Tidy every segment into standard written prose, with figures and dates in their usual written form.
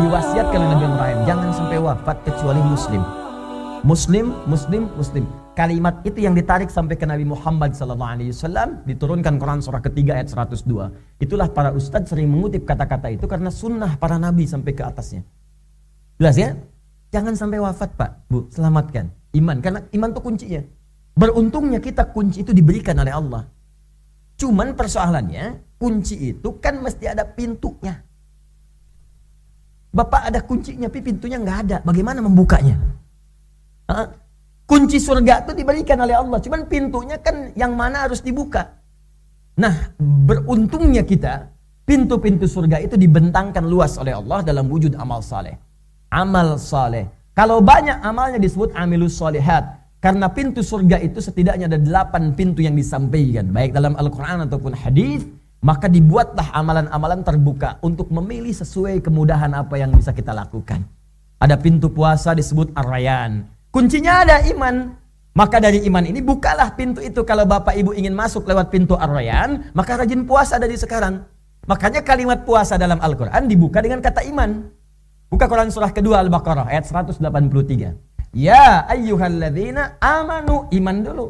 diwasiatkan oleh Nabi Ibrahim, jangan sampai wafat kecuali muslim. Muslim, muslim, muslim. Kalimat itu yang ditarik sampai ke Nabi Muhammad SAW, diturunkan Quran surah ketiga ayat 102. Itulah para ustadz sering mengutip kata-kata itu karena sunnah para nabi sampai ke atasnya. Jelas ya? Jangan sampai wafat Pak, Bu, selamatkan iman, karena iman itu kuncinya. Beruntungnya kita kunci itu diberikan oleh Allah. Cuman persoalannya, kunci itu kan mesti ada pintunya. Bapak ada kuncinya, tapi pintunya nggak ada. Bagaimana membukanya? Kunci surga itu diberikan oleh Allah, cuman pintunya kan yang mana harus dibuka. Nah, beruntungnya kita, pintu-pintu surga itu dibentangkan luas oleh Allah dalam wujud amal saleh. Amal saleh. Kalau banyak amalnya disebut amilus solihat. Karena pintu surga itu setidaknya ada 8 pintu yang disampaikan, baik dalam Al-Quran ataupun hadis. Maka dibuatlah amalan-amalan terbuka untuk memilih sesuai kemudahan apa yang bisa kita lakukan. Ada pintu puasa disebut Ar-Rayyan. Kuncinya ada iman. Maka dari iman ini bukalah pintu itu. Kalau Bapak Ibu ingin masuk lewat pintu Ar-Rayyan, maka rajin puasa dari sekarang. Makanya kalimat puasa dalam Al-Quran dibuka dengan kata iman. Buka Quran surah kedua Al-Baqarah ayat 183. Ya ayyuhalladzina amanu, iman dulu.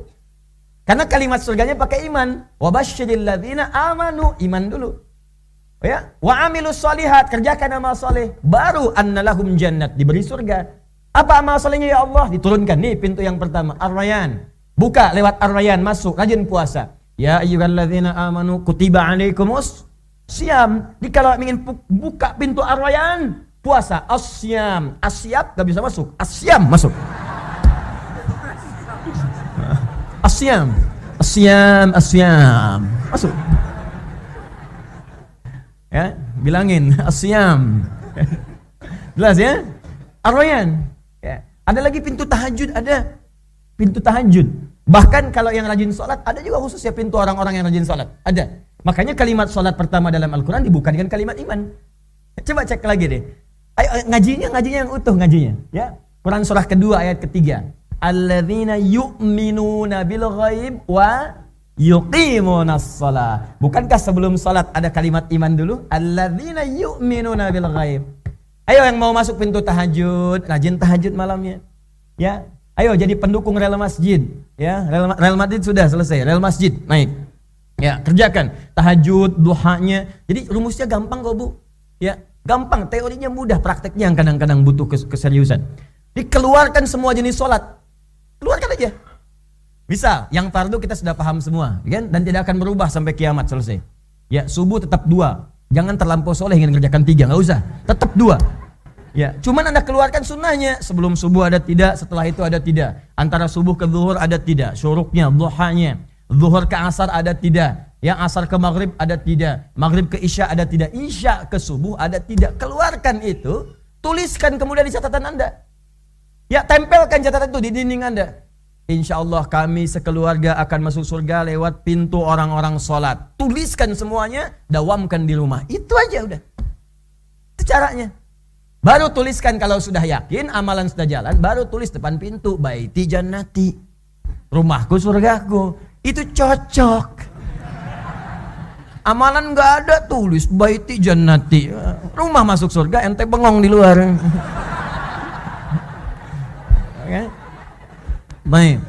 Karena kalimat surganya pakai iman. Wa basyiril ladzina amanu, iman dulu. Ya, wa amilus solihat, kerjakan amal soleh. Baru annalahum jannat, diberi surga. Apa amal solehnya ya Allah? Diturunkan nih pintu yang pertama, Ar-Rayyan. Buka lewat Ar-Rayyan, masuk, rajin puasa. Ya ayyuhalladzina amanu kutiba alaikumus syiyam. Kalau ingin buka pintu Ar-Rayyan, puasa, asyam. Asyab gak bisa masuk, asyam masuk. Asyam, asyam, asyam, masuk. Ya, bilangin asyam. Jelas ya? Ar-Rayyan. Ya. Ada lagi pintu tahajud, ada pintu tahajud. Bahkan kalau yang rajin sholat, ada juga khusus ya pintu orang-orang yang rajin sholat. Ada. Makanya kalimat sholat pertama dalam Al-Quran dibuka dengan kalimat iman. Coba cek lagi deh. Ayo, ngajinya yang utuh ngajinya. Ya. Quran surah kedua ayat ketiga. Alladzina yu'minuna bil ghaib wa yuqimunas shalah. Bukankah sebelum salat ada kalimat iman dulu? Alladzina yu'minuna bil ghaib. Ayo yang mau masuk pintu tahajud, rajin tahajud malamnya. Ya. Ayo jadi pendukung rel masjid, ya. Rel masjid sudah selesai, rel masjid naik. Ya, kerjakan tahajud, duhanya. Jadi rumusnya gampang kok, Bu. Ya, gampang, teorinya mudah, prakteknya yang kadang-kadang butuh keseriusan. Dikeluarkan semua jenis salat. Keluarkan aja. Bisa, yang fardu kita sudah paham semua, kan? Dan tidak akan berubah sampai kiamat selesai. Ya, subuh tetap 2. Jangan terlampau soleh ingin kerjakan 3, nggak usah. Tetap 2. Ya, cuman Anda keluarkan sunnahnya. Sebelum subuh ada tidak, setelah itu ada tidak. Antara subuh ke zuhur ada tidak, syuruknya, duhanya. Zuhur ke asar ada tidak. Yang asar ke maghrib ada tidak. Maghrib ke isya ada tidak. Isya ke subuh ada tidak. Keluarkan itu, tuliskan kemudian di catatan Anda. Ya, tempelkan catatan itu di dinding Anda. Insya Allah kami sekeluarga akan masuk surga lewat pintu orang-orang sholat. Tuliskan semuanya, dawamkan di rumah. Itu aja udah. Itu caranya. Baru tuliskan kalau sudah yakin, amalan sudah jalan, baru tulis depan pintu. Baiti jannati. Rumahku surgaku. Itu cocok. Amalan gak ada, tulis baiti jannati. Rumah masuk surga, ente bengong di luar. Okay. Baik.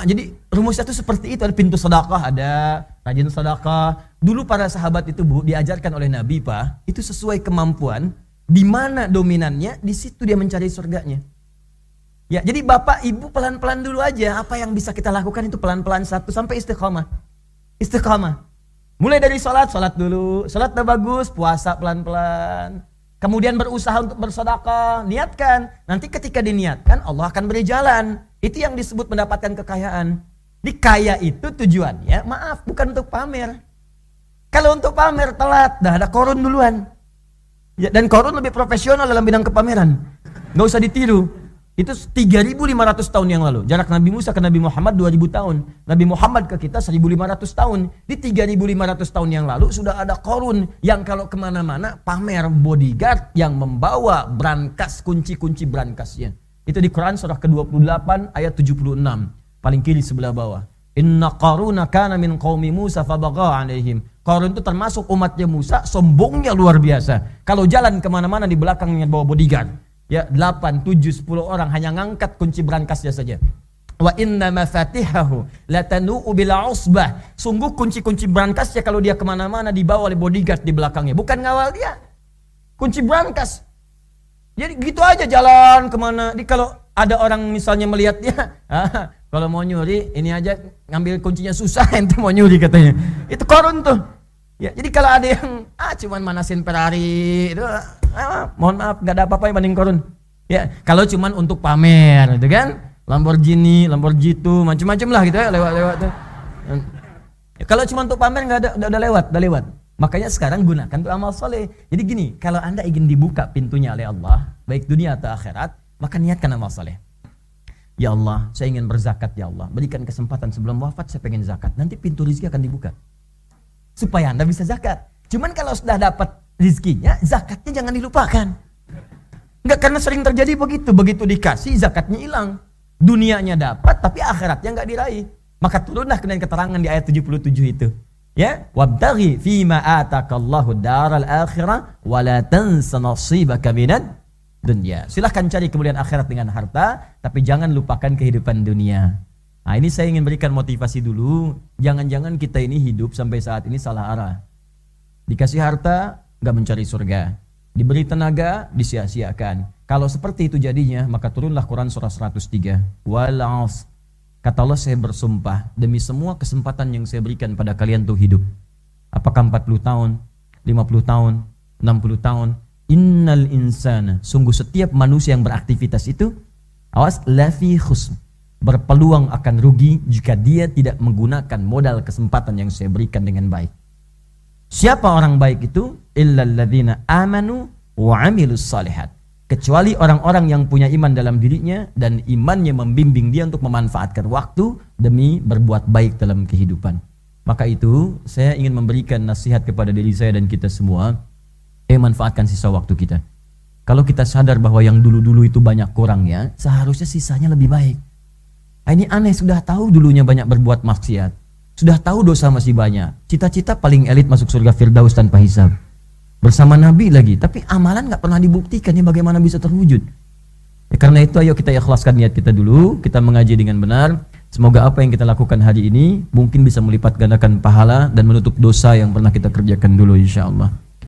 Jadi rumusnya itu seperti itu. Ada pintu sedekah, ada rajin sedekah. Dulu para sahabat itu, Bu, diajarkan oleh Nabi, Pak, itu sesuai kemampuan. Di mana dominannya, di situ dia mencari surganya. Ya, jadi Bapak Ibu pelan-pelan dulu aja. Apa yang bisa kita lakukan itu pelan-pelan, satu sampai istiqamah. Istiqamah. Mulai dari sholat dulu. Sholat udah bagus, puasa pelan-pelan. Kemudian berusaha untuk bersedekah, niatkan. Nanti ketika diniatkan, Allah akan beri jalan. Itu yang disebut mendapatkan kekayaan. Kaya itu tujuannya, maaf, bukan untuk pamer. Kalau untuk pamer, telat. Dah ada Korun duluan. Ya, dan Korun lebih profesional dalam bidang kepameran. Nggak usah ditiru. Itu 3.500 tahun yang lalu. Jarak Nabi Musa ke Nabi Muhammad 2.000 tahun. Nabi Muhammad ke kita 1.500 tahun. Di 3.500 tahun yang lalu sudah ada Korun yang kalau kemana-mana pamer bodyguard yang membawa brankas, kunci-kunci brankasnya. Itu di Quran surah ke-28 ayat 76. Paling kiri sebelah bawah. Inna Qaruna kana min qaumi Musa fabagha alaihim. Qarun itu termasuk umatnya Musa, sombongnya luar biasa. Kalau jalan kemana-mana di belakangnya bawa bodyguard. Ya 8, 7, 10 orang hanya ngangkat kunci berangkasnya saja. Wa inna mafatihahu latanu'u bil usbah. Sungguh kunci-kunci berangkasnya kalau dia kemana-mana dibawa oleh bodyguard di belakangnya. Bukan ngawal dia. Kunci berangkas. Jadi gitu aja jalan kemana. Kalau ada orang misalnya melihat dia, kalau mau nyuri ini aja ngambil kuncinya susah, ente mau nyuri katanya. Itu Qarun tuh. Ya, jadi kalau ada yang cuman manasin Ferrari itu, mohon maaf nggak ada apa-apa banding Qarun. Ya, kalau cuman untuk pamer gitu kan, Lamborghini itu macam-macam lah gitu ya, lewat-lewat tuh. Ya, kalau cuma untuk pamer nggak ada, udah lewat. Makanya sekarang gunakan tuh amal soleh. Jadi gini, kalau Anda ingin dibuka pintunya oleh Allah, baik dunia atau akhirat, maka niatkan amal soleh. Ya Allah, saya ingin berzakat ya Allah. Berikan kesempatan sebelum wafat saya pengen zakat. Nanti pintu rezeki akan dibuka. Supaya Anda bisa zakat. Cuman kalau sudah dapat rezekinya, zakatnya jangan dilupakan. Enggak, karena sering terjadi begitu. Begitu dikasih, zakatnya hilang. Dunianya dapat, tapi akhiratnya enggak diraih. Maka turunlah keterangan di ayat 77 itu. Ya, wabtaghi fima atakallahu daral akhirah wa la tansa nasibaka minad dunya. Silahkan cari kemuliaan akhirat dengan harta, tapi jangan lupakan kehidupan dunia. Nah, ini saya ingin berikan motivasi dulu. Jangan-jangan kita ini hidup sampai saat ini salah arah. Dikasih harta, nggak mencari surga. Diberi tenaga, disia-siakan. Kalau seperti itu jadinya, maka turunlah Quran surah 103. Walas. Kata Allah, saya bersumpah demi semua kesempatan yang saya berikan pada kalian untuk hidup. Apakah 40 tahun, 50 tahun, 60 tahun? Innal insana, sungguh setiap manusia yang beraktivitas itu, awas, lafi khusm, berpeluang akan rugi jika dia tidak menggunakan modal kesempatan yang saya berikan dengan baik. Siapa orang baik itu? Illal ladzina amanu wa amilus salihat. Kecuali orang-orang yang punya iman dalam dirinya dan imannya membimbing dia untuk memanfaatkan waktu demi berbuat baik dalam kehidupan. Maka itu saya ingin memberikan nasihat kepada diri saya dan kita semua. Manfaatkan sisa waktu kita. Kalau kita sadar bahwa yang dulu-dulu itu banyak kurangnya, seharusnya sisanya lebih baik. Ini aneh, sudah tahu dulunya banyak berbuat maksiat, sudah tahu dosa masih banyak, cita-cita paling elit masuk surga Firdaus tanpa hisab, bersama Nabi lagi, tapi amalan gak pernah dibuktikan, ya bagaimana bisa terwujud? Ya, karena itu ayo kita ikhlaskan niat kita dulu, kita mengaji dengan benar. Semoga apa yang kita lakukan hari ini mungkin bisa melipat gandakan pahala dan menutup dosa yang pernah kita kerjakan dulu, insya Allah.